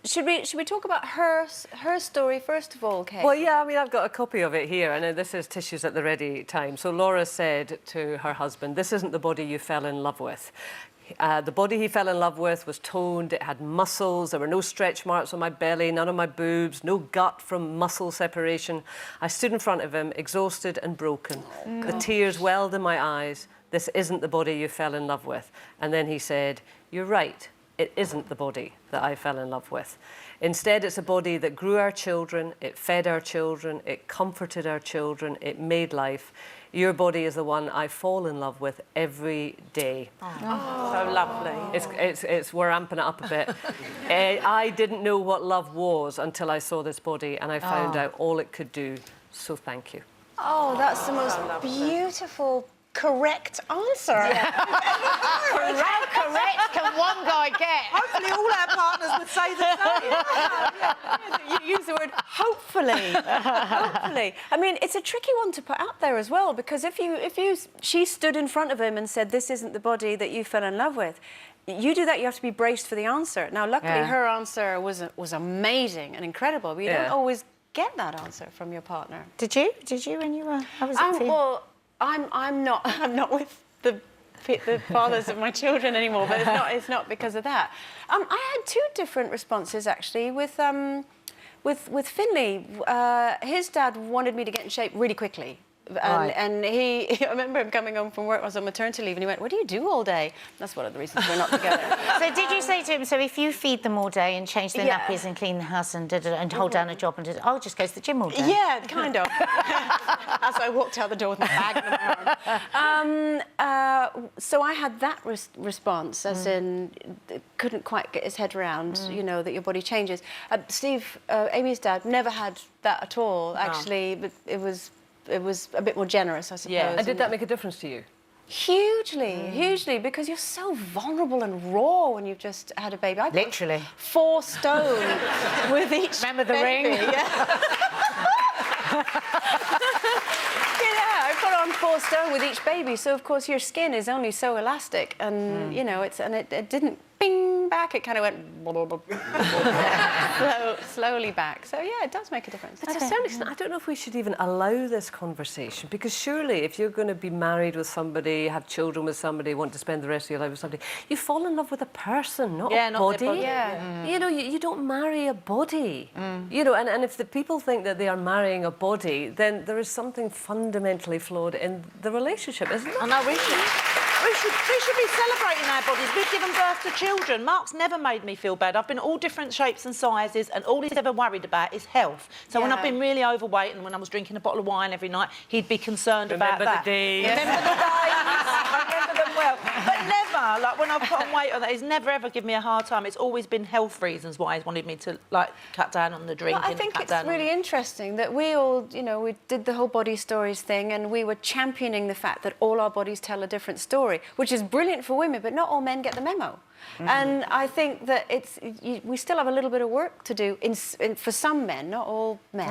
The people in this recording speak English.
should we talk about her story first of all, Kate? Well, yeah, I mean, I've got a copy of it here, and this is tissues at the ready time. So Laura said to her husband, "This isn't the body you fell in love with." The body he fell in love with was toned, it had muscles, there were no stretch marks on my belly, none on my boobs, no gut from muscle separation. I stood in front of him, exhausted and broken. The tears welled in my eyes. "This isn't the body you fell in love with." And then he said, "You're right, it isn't the body that I fell in love with. Instead, it's a body that grew our children, it fed our children, it comforted our children, it made life. Your body is the one I fall in love with every day." So lovely. We're amping it up a bit. I didn't know what love was until I saw this body, and I found out all it could do. So thank you. Oh, that's the most beautiful, correct answer. How correct can one guy get? Hopefully all our partners would say the same. You use the word hopefully. Hopefully. I mean, it's a tricky one to put out there as well, because she stood in front of him and said, "This isn't the body that you fell in love with." You do that, you have to be braced for the answer. Now, luckily, her answer was amazing and incredible, but you don't always get that answer from your partner. Did you? When you were? How was it for you? Well, I'm not with the fathers of my children anymore, but it's not because of that. I had two different responses actually with Finley. His dad wanted me to get in shape really quickly. And I remember him coming home from work. I was on maternity leave, and he went, "What do you do all day?" That's one of the reasons we're not together. So did you say to him, so if you feed them all day and change their nappies and clean the house and hold down a job and I'll just go to the gym all day? Yeah, kind of. As I walked out the door with my bag in my arm. So I had that response, as in, couldn't quite get his head around, you know, that your body changes. Steve, Amy's dad, never had that at all, actually, but it was a bit more generous, I suppose. Yeah. And did that make a difference to you? Hugely, because you're so vulnerable and raw when you've just had a baby. I Literally. 4 stone with each Remember the baby. ring? Yeah, I put on 4 stone with each baby, so of course your skin is only so elastic, and you know, it didn't bing back, it kind of went slowly back. So yeah, it does make a difference. But to a certain extent, I don't know if we should even allow this conversation, because surely if you're going to be married with somebody, have children with somebody, want to spend the rest of your life with somebody, you fall in love with a person, not a body. Yeah. You know, you don't marry a body. You know, and if the people think that they are marrying a body, then there is something fundamentally flawed in the relationship, isn't there? I know, we should be celebrating our bodies. We've given birth to children. Mark's never made me feel bad. I've been all different shapes and sizes, and all he's ever worried about is health. So when I've been really overweight and when I was drinking a bottle of wine every night, he'd be concerned about that. Remember the days. Remember the days. I remember them well. But never, like when I've put on weight, he's never ever given me a hard time. It's always been health reasons why he's wanted me to, like, cut down on the drinking. Well, I think it's really interesting that we all, you know, we did the whole body stories thing, and we were championing the fact that all our bodies tell a different story, which is brilliant for women, but not all men get the memo. And I think that we still have a little bit of work to do for some men, not all men.